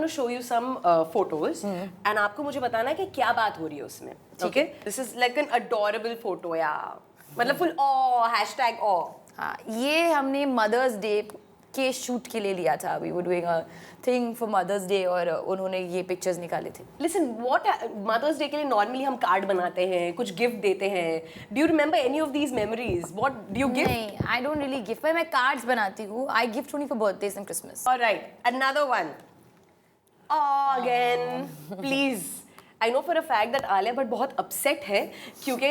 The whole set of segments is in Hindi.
Gonna show you some photos and आपको मुझे बताना है कि क्या बात हो रही है उसमें. Okay, this is like an adorable photo या मतलब फुल हैशटैग हाँ, ये हमने मदर्स डे के शूट के लिए लिया था. We were doing a thing for mother's day और उन्होंने ये पिक्चर्स निकाले थे. लिसन, व्हाट मदर्स डे के लिए नॉर्मली हम कार्ड बनाते हैं, कुछ गिफ्ट देते हैं. Do you remember any of these memories? What do you gift? नहीं, आई डोंट रियली गिफ्ट. मैं कार्ड्स बनाती हूँ. आई gift only for birthdays and Christmas. Alright, another one. Again please. I know for a fact that Alia Bhatt बहुत upset है क्योंकि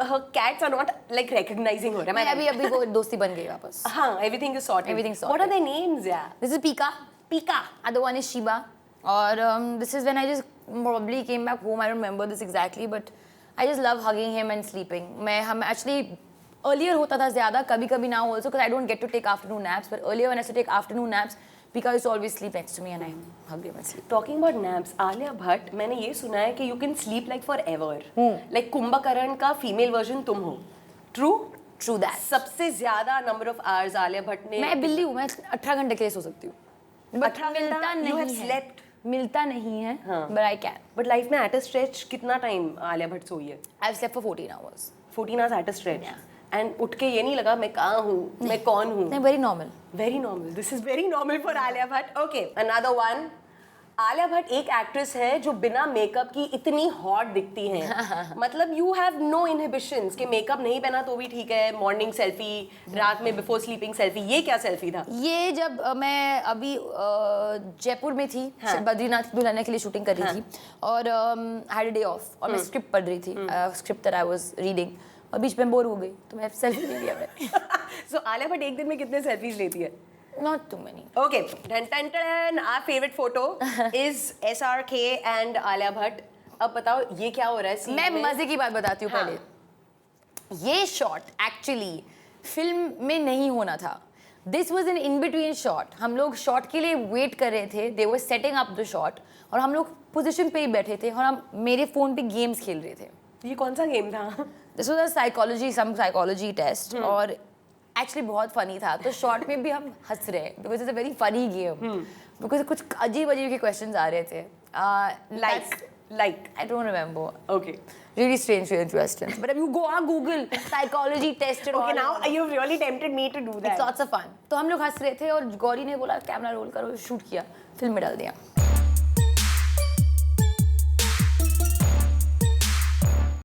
her cats are not like recognizing her. मैं अभी वो दोस्ती बन गई वापस. हाँ, everything is sorted. Everything sorted. What are their names? Yeah. This is Pika. Pika. Other one is Shiba. और this is when I just probably came back home. I don't remember this exactly, but I just love hugging him and sleeping. हम actually earlier होता था ज़्यादा, कभी-कभी now also because I don't get to take afternoon naps. But earlier when I used to take afternoon naps, Pika used to always sleep next to me and I hug him and sleep. Talking about naps, Alia Bhatt, मैंने ये सुना है कि you can sleep like forever. Like Kumbhakarna का female version तुम हो. True? True that. सबसे ज़्यादा number of hours Alia Bhatt ने. मैं बिल्ली हूँ, मैं 18 घंटे के लिए सो सकती हूँ. 18 घंटा you have slept. मिलता नहीं है, but I can. But life में at a stretch कितना time Alia Bhatt सोई है? I've slept for 14 hours. 14 hours at a stretch. And उठ के ये नहीं लगा मैं कहाँ हूँ, मैं कौन हूँ? नहीं, very normal. Very normal. This is very normal for Alia Bhatt. Okay, another one. Alia Bhatt एक एक्ट्रेस है जो बिना मेकअप की इतनी हॉट दिखती हैं. मतलब you have no inhibitions कि मेकअप नहीं पहना तो भी ठीक है. मॉर्निंग सेल्फी, रात में बिफोर स्लीपिंग सेल्फी. ये क्या सेल्फी था? ये जब मैं अभी जयपुर में थी, बद्रीनाथ दुल्हनिया के लिए शूटिंग कर रही थी और हैड अ डे ऑफ और मैं स्क्रिप्ट पढ़ रही थी. Script that I was reading और बीच में बोर हो गई तो मैं सेल्फी ले लिया मैंने. So आलिया भट्ट एक दिन में कितने सेल्फीज लेती है? Not too many. Okay, our favorite photo is SRK and Alia Bhatt. अब बताओ ये क्या हो रहा है scene मैं में? मजे की बात बताती हूँ पहले. ये शॉट एक्चुअली फिल्म में नहीं होना था. This was an in between shot. हम लोग शॉट के लिए वेट कर रहे थे. दे वर सेटिंग अप द शॉट और हम लोग पोजिशन पे ही बैठे थे और हम मेरे फ़ोन पे गेम्स खेल रहे थे. ये कौन सा गेम था? This was a psychology test और एक्चुअली बहुत फनी था. तो शॉर्ट में भी हम हंस रहे हैं because it's a very funny game. Because कुछ अजीब अजीब के क्वेश्चंस आ रहे थे. Like I don't remember. Okay. Really strange questions. But if you go on Google, psychology test and Okay, all. now you've really tempted me to do that. It's lots of fun. तो हम लोग हंस रहे थे और गौरी ने बोला कैमरा रोल करो, शूट किया, फिल्म में डाल दिया.